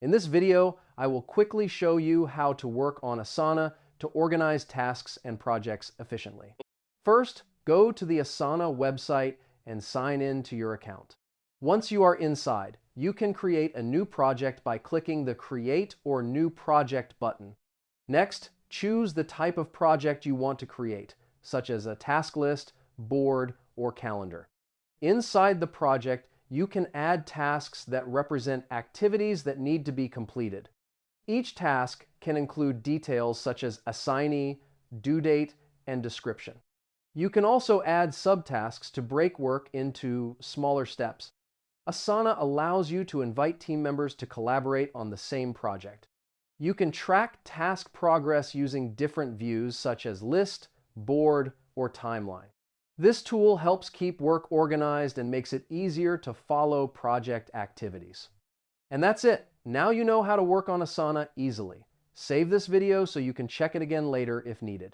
In this video, I will quickly show you how to work on Asana to organize tasks and projects efficiently. First, go to the Asana website and sign in to your account. Once you are inside, you can create a new project by clicking the Create or New Project button. Next, choose the type of project you want to create, such as a task list, board, or calendar. Inside the project, you can add tasks that represent activities that need to be completed. Each task can include details such as assignee, due date, and description. You can also add subtasks to break work into smaller steps. Asana allows you to invite team members to collaborate on the same project. You can track task progress using different views such as list, board, or timeline. This tool helps keep work organized and makes it easier to follow project activities. And that's it. Now you know how to work on Asana easily. Save this video so you can check it again later if needed.